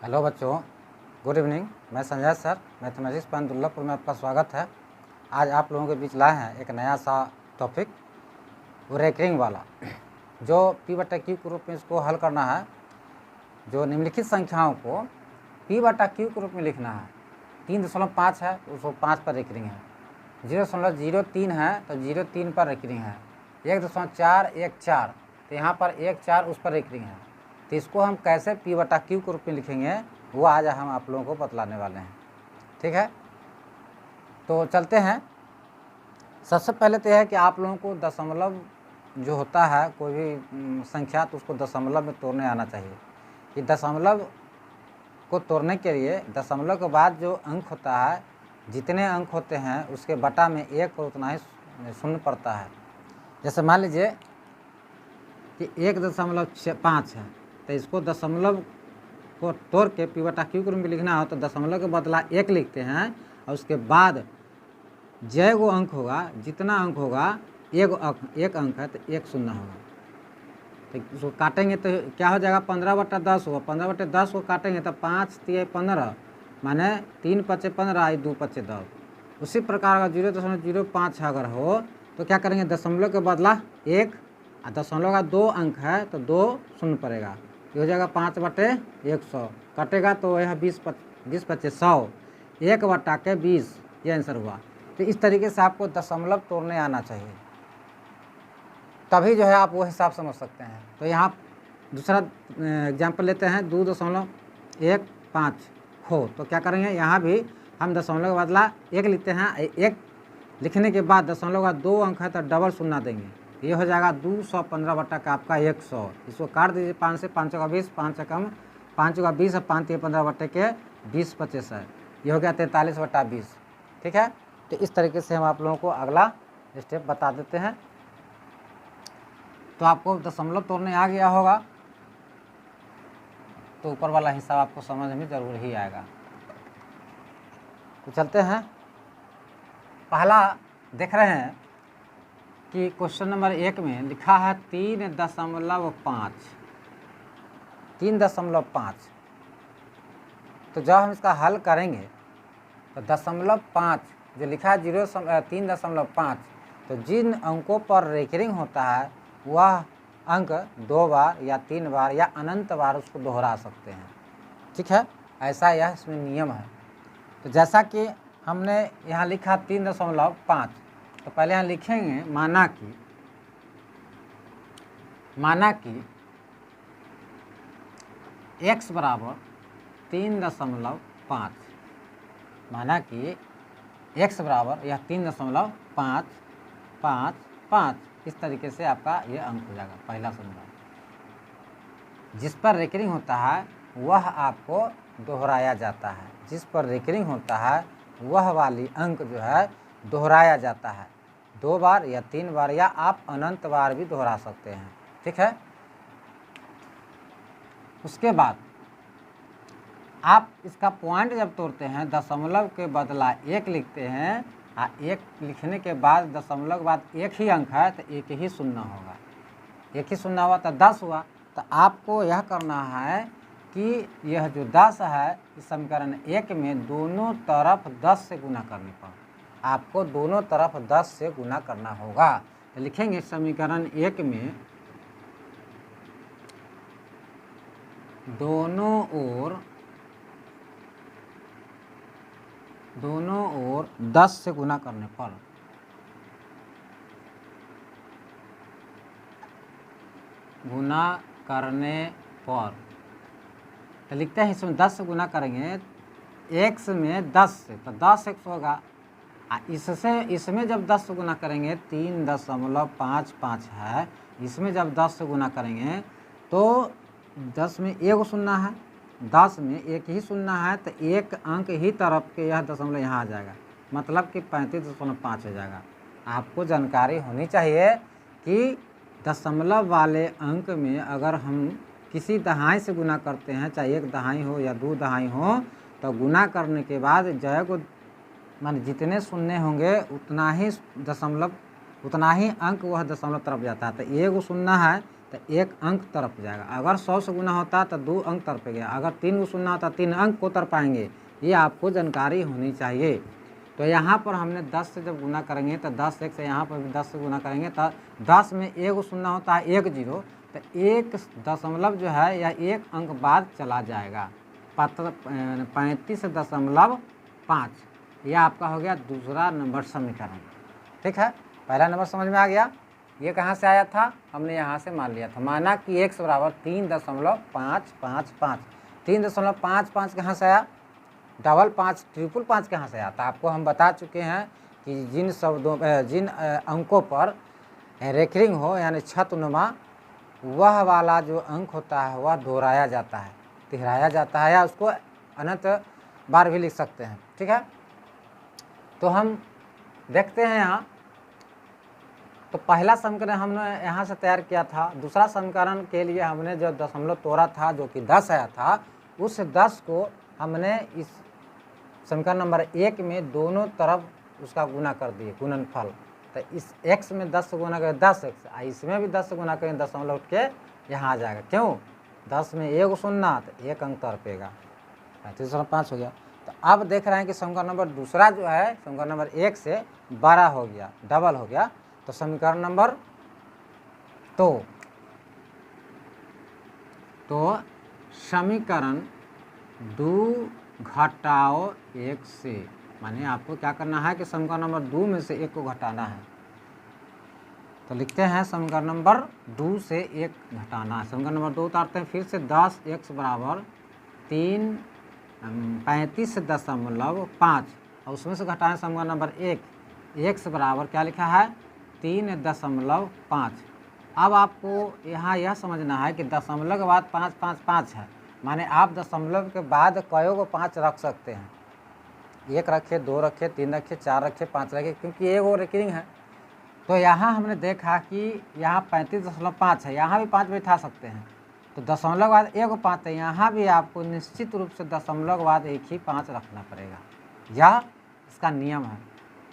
Hello बच्चों, good evening. मैं Sanjay sir, mathematics point दुर्लभपुर में आपका स्वागत है। आज आप लोगों के बीच लाए हैं एक नया सा टॉपिक, वो रेकरिंग वाला, जो P/Q के रूप में इसको हल करना है। जो निम्नलिखित संख्याओं को P/Q के रूप में लिखना है। 3.5 है तो उसको 5 पर रेकरिंग है, 0.03 है तो 0.3 पर रेकरिंग है, 1.414 तो यहाँ पर 1.4 उस पर रेकरिंग है। तो इसको हम कैसे P/Q के रूप में लिखेंगे वो आज हम आप लोगों को बतलाने वाले हैं। ठीक है, तो चलते हैं। सबसे पहले तो यह है कि आप लोगों को दशमलव जो होता है, कोई भी संख्या, तो उसको दशमलव में तोड़ने आना चाहिए। कि दशमलव को तोड़ने के लिए दशमलव के बाद जो अंक होता है, जितने अंक होते हैं उसके बटा में 1 और उतना ही शून्य पड़ता है। जैसे मान लीजिए कि 1.5 है, तो इसको दशमलव को तोड़ के P/Q के रूप में लिखना हो तो दशमलव के बदला 1 लिखते हैं और उसके बाद जय वो अंक होगा, जितना अंक होगा, एक अंक है तो 1 शून्य होगा। तो उसको काटेंगे तो क्या हो जाएगा, 15/10 होगा। 15/10 को काटेंगे तो 5 × 15 माने 3 × 5 = 15, 2 × 5 = 10। उसी प्रकार अगर 0.05 अगर हो तो क्या करेंगे, दशमलव के बदला 1, और दशमलव का 2 अंक है तो 2 शून्य पड़ेगा। ये हो जाएगा 5/100, कटेगा तो यह 20 × 5 = 100, 1/20, ये आंसर हुआ। तो इस तरीके से आपको दशमलव तोड़ने आना चाहिए, तभी जो है आप वो हिसाब समझ सकते हैं। तो यहाँ दूसरा एग्जाम्पल लेते हैं, 2.15 हो तो क्या करेंगे, यहाँ भी हम दशमलव का बदला 1 लिखते हैं। 1 लिखने के बाद दशमलव का 2 अंक है तो डबल शून्य देंगे, ये हो जाएगा 215 का आपका 100। इसको काट दीजिए 5 से, 5 × 20, 5 कम 5 × 20 और 5 × 15 के 20 × 25 है, ये हो गया 43/20। ठीक है, तो इस तरीके से हम आप लोगों को अगला स्टेप बता देते हैं। तो आपको दशमलव तोड़ने आ गया होगा तो ऊपर वाला हिसाब आपको समझ में जरूर ही आएगा। तो चलते हैं, पहला देख रहे हैं कि क्वेश्चन नंबर 1 में लिखा है 3.5। 3.5। तो जब हम इसका हल करेंगे तो 0.5 जो लिखा है 3.5, तो जिन अंकों पर रेकरिंग होता है वह अंक 2 बार या 3 बार या अनंत बार उसको दोहरा सकते हैं। ठीक है, ऐसा यह इसमें नियम है। तो जैसा कि हमने यहाँ लिखा 3.5, तो पहले यहाँ लिखेंगे माना कि x बराबर 3.5, माना कि x बराबर यह 3.555, इस तरीके से आपका ये अंक हो जाएगा। पहला समीकरण, जिस पर रेकरिंग होता है वह आपको दोहराया जाता है, जिस पर रेकरिंग होता है वह वाली अंक जो है दोहराया जाता है, 2 बार या 3 बार या आप अनंत बार भी दोहरा सकते हैं। ठीक है, उसके बाद आप इसका पॉइंट जब तोड़ते हैं, दशमलव के बदला 1 लिखते हैं, 1 लिखने के बाद दशमलव के बाद 1 ही अंक है तो 1 ही शून्य होगा। 1 ही शून्य हुआ तो 10 हुआ। तो आपको यह करना है कि यह जो 10 है, इस समीकरण 1 में दोनों तरफ 10 से गुना करने पर आपको दोनों तरफ 10 से गुना करना होगा। तो लिखेंगे समीकरण 1 में दोनों ओर 10 से गुना करने पर तो लिखते हैं इसमें 10 से गुना करेंगे, x में 10 से तो 10x होगा। इसमें जब 10 से गुना करेंगे 3.55 है, इसमें जब 10 से गुना करेंगे तो 10 में 1 शून्य है, 10 में 1 ही शून्य है तो 1 अंक ही तरफ के यह दशमलव यहाँ आ जाएगा, मतलब कि 35.5 हो जाएगा। आपको जानकारी होनी चाहिए कि दशमलव वाले अंक में अगर हम किसी दहाई से गुना करते हैं, चाहे 1 दहाई हो या 2 दहाई हो, तो गुना करने के बाद जय को मान जितने शून्य होंगे उतना ही अंक वह दशमलव तरफ जाता है। तो 1 शून्य है तो 1 अंक तरफ जाएगा। अगर 100 से गुना होता तो 2 अंक तरफ गया, अगर 3 को शून्य होता 3 अंक को तरफ पाएंगे। ये आपको जानकारी होनी चाहिए। तो यहाँ पर हमने 10 से जब गुना करेंगे तो 10 1 से यहाँ पर भी 10 से गुना करेंगे तो 10 में 1 शून्य होता है 1 0, तो 1 दशमलव जो है या 1 अंक बाद चला जाएगा। 35.5 यह आपका हो गया दूसरा नंबर समीकरण। ठीक है, पहला नंबर समझ में आ गया। ये कहाँ से आया था, हमने यहाँ से मान लिया था। माना कि x बराबर 3.555। 3.55 कहाँ से आया, 55 555 कहाँ से आया था। आपको हम बता चुके हैं कि जिन अंकों पर रेकरिंग हो यानी छत्नुमा, वह वाला जो अंक होता है वह दोहराया जाता है, तिहराया जाता है, या उसको अनंत बार भी लिख सकते हैं। ठीक है, तो हम देखते हैं यहाँ। तो पहला समीकरण हमने यहाँ से तैयार किया था। दूसरा समीकरण के लिए हमने जो दशमलव तोड़ा था जो कि 10 आया था, उस 10 को हमने इस समीकरण नंबर 1 में दोनों तरफ उसका गुना कर दिए, गुणनफल। तो इस x में 10 से गुना करें 10x, इसमें भी 10 से गुना करें दशमलव उठ के यहाँ आ जाएगा। क्यों, 10 में 1 शून्य तो 1 अंक तरफेगा, 35.5 हो गया। तो अब देख रहे हैं कि समीकरण नंबर दूसरा जो है समीकरण नंबर 1 से बड़ा हो गया, डबल हो गया। तो समीकरण नंबर तो समीकरण 2 घटाओ 1 से, माने आपको क्या करना है कि समीकरण नंबर 2 में से 1 को घटाना है। तो लिखते हैं समीकरण नंबर 2 से 1 घटाना है। समीकरण नंबर 2 उतारते हैं फिर से। 10x बराबर 35.5 और उसमें से घटाएं समीकरण नंबर 1, x बराबर क्या लिखा है 3.5। अब आपको यहाँ यह समझना है कि दशमलव के बाद 5 5 5 है, माने आप दशमलव के बाद कई को 5 रख सकते हैं। 1 रखे, 2 रखे, 3 रखे, 4 रखे, 5 रखे, क्योंकि ये वो रेकरिंग है। तो यहाँ हमने देखा कि यहाँ 35.5 है, यहाँ भी 5 बैठा सकते हैं। तो दशमलव के बाद 1 5 है, यहाँ भी आपको निश्चित रूप से दशमलव के बाद 1 ही 5 रखना पड़ेगा, यह इसका नियम है।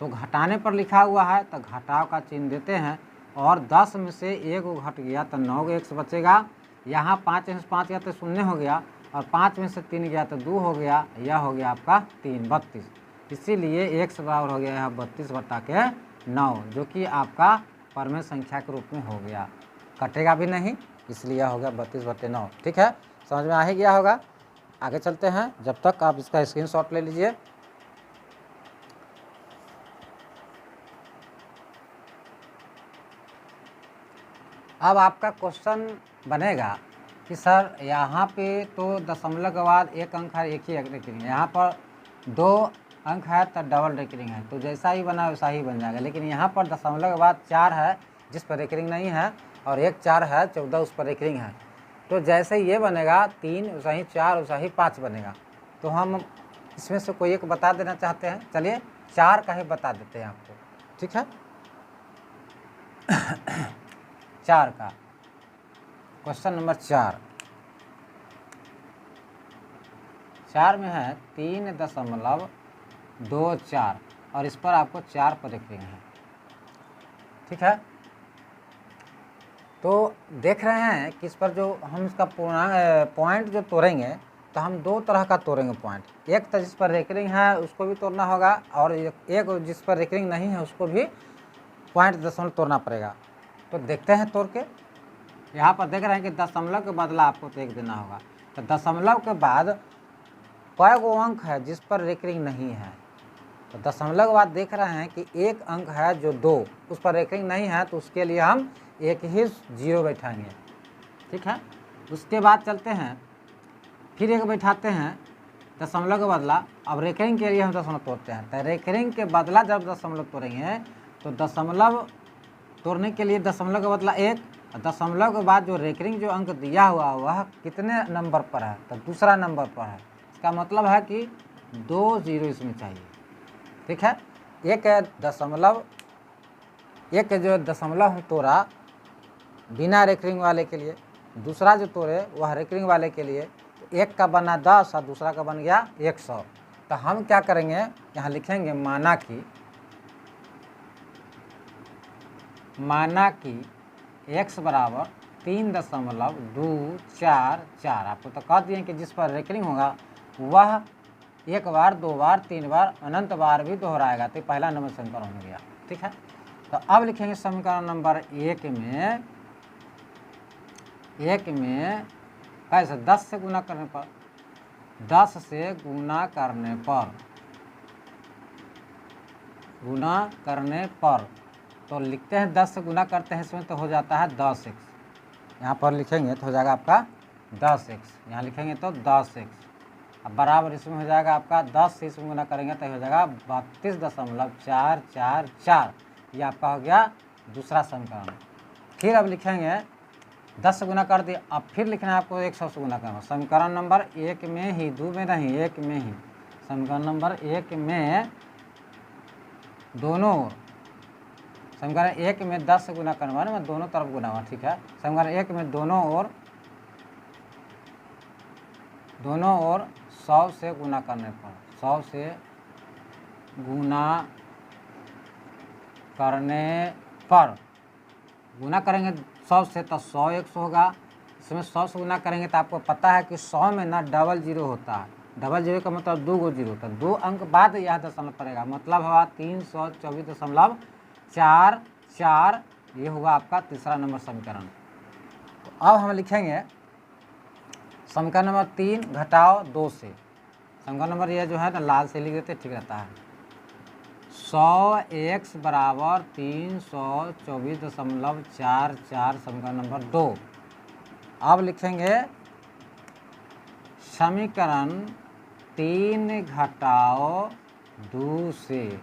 तो घटाने पर लिखा हुआ है तो घटाव का चिन्ह देते हैं, और 10 में से 1 घट गया तो 9 को 1 बचेगा। यहाँ 5 में से 5 गया तो 0 हो गया, और 5 में से 3 गया तो 2 हो गया, यह हो गया आपका 3 32। इसीलिए x बराबर हो गया है 32/9, जो कि आपका परमेय संख्या के रूप में हो गया, कटेगा भी नहीं, इसलिए यह हो गया 32/9। ठीक है, समझ में आ ही गया होगा। आगे चलते हैं, जब तक आप इसका स्क्रीनशॉट ले लीजिए। अब आपका क्वेश्चन बनेगा कि सर यहाँ पे तो दशमलव के बाद 1 अंक है, 1 ही रेकरिंग है, यहाँ पर 2 अंक है तो डबल रेकरिंग है, तो जैसा ही बना वैसा ही बन जाएगा। लेकिन यहाँ पर दशमलव के बाद 4 है जिस पर रेकरिंग नहीं है, और 1 4 है 14 उस पर रेकरिंग है। तो जैसे ये बनेगा 3 वैसा ही 4 वैसा ही 5 बनेगा। तो हम इसमें से कोई एक बता देना चाहते हैं, चलिए 4 का ही बता देते हैं आपको। ठीक है, 4 का क्वेश्चन नंबर 4 में है 3.24 और इस पर आपको 4 पर रेकरिंग है। ठीक है, तो देख रहे हैं कि इस पर जो हम इसका पॉइंट जो तोड़ेंगे तो हम 2 तरह का तोड़ेंगे पॉइंट। एक तो जिस पर रेकरिंग है उसको भी तोड़ना होगा, और एक जिस पर रेकरिंग नहीं है उसको भी पॉइंट दशमलव तोड़ना पड़ेगा। तो देखते हैं तोड़ के। यहाँ पर देख रहे हैं कि दशमलव के बदला आपको तो 1 देना होगा। तो दशमलव के बाद कई गो अंक है जिस पर रेकरिंग नहीं है, तो दशमलव के बाद देख रहे हैं कि 1 अंक है जो 2, उस पर रेकरिंग नहीं है, तो उसके लिए हम 1 ही 0 बैठाएंगे। ठीक है, उसके बाद चलते हैं फिर 1 बैठाते हैं दशमलव के बदला। अब रेकरिंग के लिए हम दशमलव तोड़ते हैं, तो रेकरिंग के बदला जब दशमलव तोड़ेंगे तो दशमलव तोड़ने के लिए दशमलव के बदला 1, दशमलव के बाद जो रेकरिंग जो अंक दिया हुआ वह कितने नंबर पर है, तो दूसरा नंबर पर है। इसका मतलब है कि 2 0 इसमें चाहिए। ठीक है, एक जो दशमलव हम तोड़ा बिना रेकरिंग वाले के लिए, दूसरा जो तोड़े वह रेकरिंग वाले के लिए। तो 1 का बना 10 और दूसरा का बन गया 100। तो हम क्या करेंगे, यहाँ लिखेंगे माना कि x बराबर 3.244। आपको तो कह दिए कि जिस पर रेकरिंग होगा वह एक बार, दो बार, तीन बार, अनंत बार भी दोहराएगा। तो पहला नंबर समीकरण हो गया। ठीक है, तो अब लिखेंगे समीकरण नंबर एक में कैसे 10 से गुना करने पर, 10 से गुना करने पर तो लिखते हैं 10 से गुना करते हैं इसमें तो हो जाता है 10x। यहाँ पर लिखेंगे तो हो जाएगा आपका 10x, यहाँ लिखेंगे तो 10x। अब बराबर इसमें हो जाएगा आपका 10 से इसमें गुना करेंगे तो हो जाएगा 32.444। ये आपका हो गया दूसरा समीकरण। फिर अब लिखेंगे 10 से गुना कर दिए, अब फिर लिखना है आपको 100 से गुना करना। समीकरण नंबर एक में ही, दो में नहीं, एक में ही, समीकरण नंबर एक में दोनों ओर, समीकरण एक में 10 से गुना करना है, मैं दोनों तरफ गुना हुआ। ठीक है, समीकरण एक में दोनों ओर 100 से गुना करने पर, 100 से गुना करेंगे 100 से तो 100x होगा। इसमें 100 से गुना करेंगे तो आपको पता है कि 100 में ना डबल जीरो होता है। डबल जीरो का मतलब 2 गो जीरो होता है, 2 अंक बाद यह दशमलव पड़ेगा, मतलब हुआ 324.44। ये हुआ आपका तीसरा नंबर समीकरण। तो अब हम लिखेंगे समीकरण नंबर 3 घटाओ 2 से। समीकरण नंबर ये जो है ना लाल से लिख देते ठीक रहता है। 100x बराबर 324.44, समीकरण नंबर 2। अब लिखेंगे समीकरण 3 घटाओ 2 से।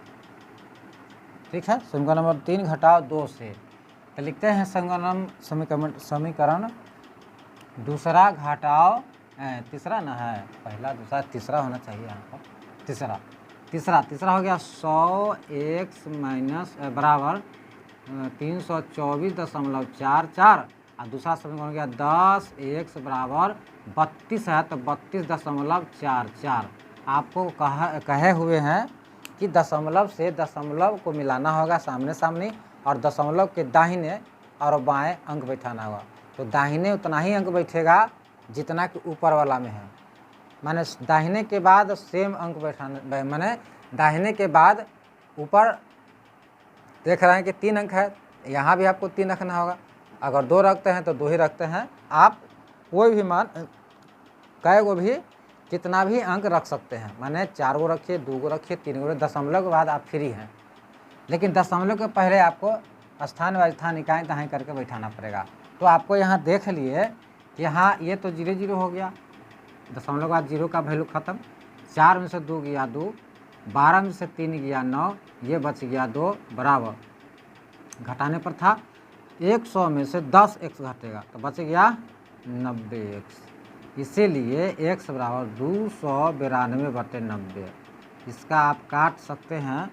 ठीक है, समीकरण नंबर 3 घटाओ 2 से तो लिखते हैं समीकरण दूसरा घटाओ तीसरा ना है, पहला दूसरा तीसरा होना चाहिए यहाँ पर, तीसरा हो गया 100x माइनस बराबर 324.44 और दूसरा समीकरण हो गया 10x बराबर 32 है तो 32.44। आपको कहे हुए हैं कि दशमलव से दशमलव को मिलाना होगा सामने सामने और दशमलव के दाहिने और बाएं अंक बैठाना होगा। तो दाहिने उतना ही अंक बैठेगा जितना कि ऊपर वाला में है, माने दाहिने के बाद सेम अंक बैठाना, माने दाहिने के बाद ऊपर देख रहे हैं कि 3 अंक है, यहाँ भी आपको 3 रखना होगा। अगर 2 रखते हैं तो 2 ही रखते हैं, आप कोई भी मान कई गो भी कितना भी अंक रख सकते हैं, माने 4 गो रखिए, 2 गो रखिए, 3 गो, दशमलव के बाद आप फ्री हैं। लेकिन दशमलव के पहले आपको स्थान व स्थान इकाई तहाई करके बैठाना पड़ेगा। तो आपको यहाँ देख लिए कि यहाँ ये तो 0 0 हो गया, दशमलव के बाद 0 का वैल्यू ख़त्म। 4 में से 2 गया 2, 12 में से 3 गया 9, ये बच गया 2 बराबर, घटाने पर था 100 में से 10x घटेगा तो बच गया 90x। इसीलिए x बराबर 292/90। इसका आप काट सकते हैं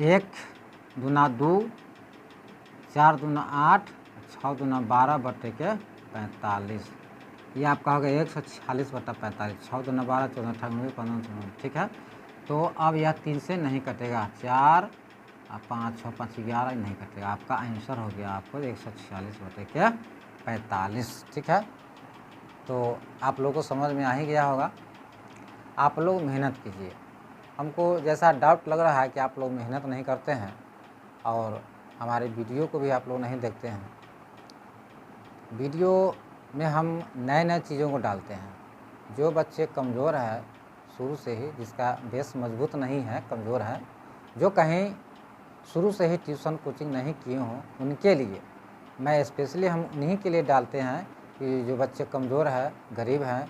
1 दूना 2, 4 दूना 8, 6 दूना 12/45। ये आपका होगा 146/45, 6 दूना 12, 14 98, 15। ठीक है, तो अब यह 3 से नहीं कटेगा, 4 और 5 6 5 11 नहीं कटेगा। आपका आंसर हो गया आपको 146/45। ठीक है, तो आप लोगों को समझ में आ ही गया होगा। आप लोग मेहनत कीजिए। हमको जैसा डाउट लग रहा है कि आप लोग मेहनत नहीं करते हैं और हमारे वीडियो को भी आप लोग नहीं देखते हैं। वीडियो में हम नए नए चीज़ों को डालते हैं। जो बच्चे कमज़ोर है शुरू से ही, जिसका बेस मजबूत नहीं है, कमज़ोर है, जो कहीं शुरू से ही ट्यूशन कोचिंग नहीं किए हों, उनके लिए मैं स्पेशली हम उन्हीं के लिए डालते हैं कि जो बच्चे कमज़ोर है, गरीब हैं,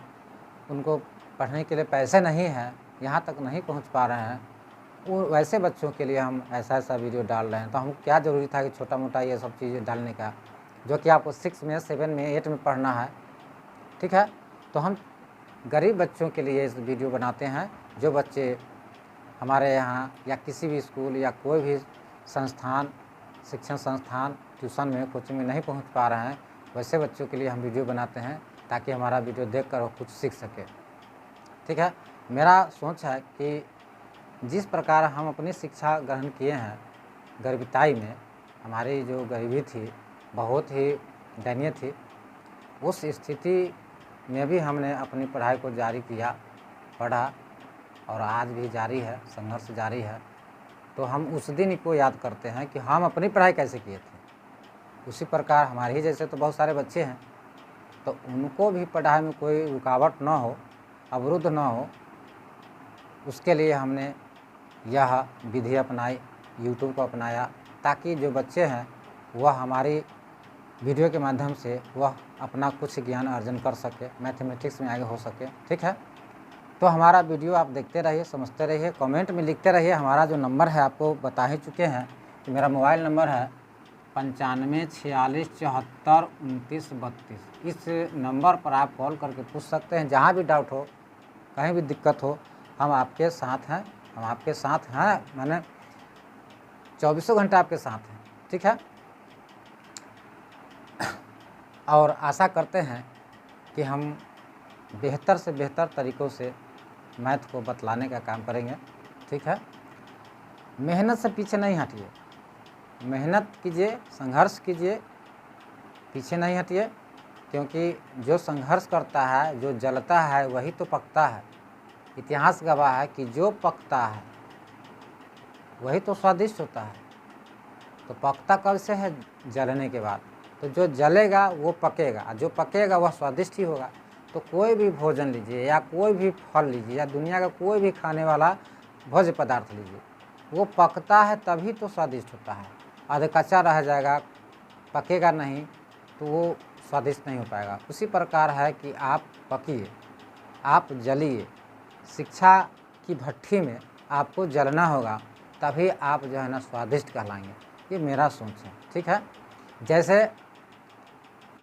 उनको पढ़ने के लिए पैसे नहीं हैं, यहाँ तक नहीं पहुँच पा रहे हैं, वो वैसे बच्चों के लिए हम ऐसा वीडियो डाल रहे हैं। तो हमको क्या ज़रूरी था कि छोटा मोटा ये सब चीज़ें डालने का, जो कि आपको 6 में 7 में 8 में पढ़ना है। ठीक है, तो हम गरीब बच्चों के लिए इस वीडियो बनाते हैं। जो बच्चे हमारे यहाँ या किसी भी स्कूल या कोई भी संस्थान, शिक्षण संस्थान, ट्यूशन में, कोचिंग में नहीं पहुँच पा रहे हैं, वैसे बच्चों के लिए हम वीडियो बनाते हैं ताकि हमारा वीडियो देखकर वो कुछ सीख सके। ठीक है, मेरा सोच है कि जिस प्रकार हम अपनी शिक्षा ग्रहण किए हैं गरीबताई में, हमारी जो गरीबी थी, बहुत ही दयनीय थी। उस स्थिति में भी हमने अपनी पढ़ाई को जारी किया, पढ़ा, और आज भी जारी है, संघर्ष जारी है। तो हम उस दिन को याद करते हैं कि हम अपनी पढ़ाई कैसे किए थे। उसी प्रकार हमारे ही जैसे तो बहुत सारे बच्चे हैं, तो उनको भी पढ़ाई में कोई रुकावट ना हो, अवरुद्ध ना हो, उसके लिए हमने यह विधि अपनाई, यूट्यूब को अपनाया, ताकि जो बच्चे हैं वह हमारी वीडियो के माध्यम से वह अपना कुछ ज्ञान अर्जन कर सके, मैथमेटिक्स में आगे हो सके। ठीक है, तो हमारा वीडियो आप देखते रहिए, समझते रहिए, कमेंट में लिखते रहिए। हमारा जो नंबर है आपको बता ही चुके हैं कि मेरा मोबाइल नंबर है 9546742932। इस नंबर पर आप कॉल करके पूछ सकते हैं, जहाँ भी डाउट हो, कहीं भी दिक्कत हो, हम आपके साथ हैं। हम आपके साथ हैं, मैंने 24 घंटा आपके साथ हैं। ठीक है, और आशा करते हैं कि हम बेहतर से बेहतर तरीक़ों से मैथ को बतलाने का काम करेंगे। ठीक है, मेहनत से पीछे नहीं हटिए, मेहनत कीजिए, संघर्ष कीजिए, पीछे नहीं हटिए, क्योंकि जो संघर्ष करता है, जो जलता है, वही तो पकता है। इतिहास गवाह है कि जो पकता है वही तो स्वादिष्ट होता है। तो पकता कब से है? जलने के बाद। तो जो जलेगा वो पकेगा, जो पकेगा वह स्वादिष्ट ही होगा। तो कोई भी भोजन लीजिए, या कोई भी फल लीजिए, या दुनिया का कोई भी खाने वाला भोज्य पदार्थ लीजिए, वो पकता है तभी तो स्वादिष्ट होता है। आधे कच्चा रह जाएगा, पकेगा नहीं, तो वो स्वादिष्ट नहीं हो पाएगा। उसी प्रकार है कि आप पकिए, आप जलिए। शिक्षा की भट्ठी में आपको जलना होगा, तभी आप जो है ना स्वादिष्ट कहलाएंगे। ये मेरा सोच है। ठीक है, जैसे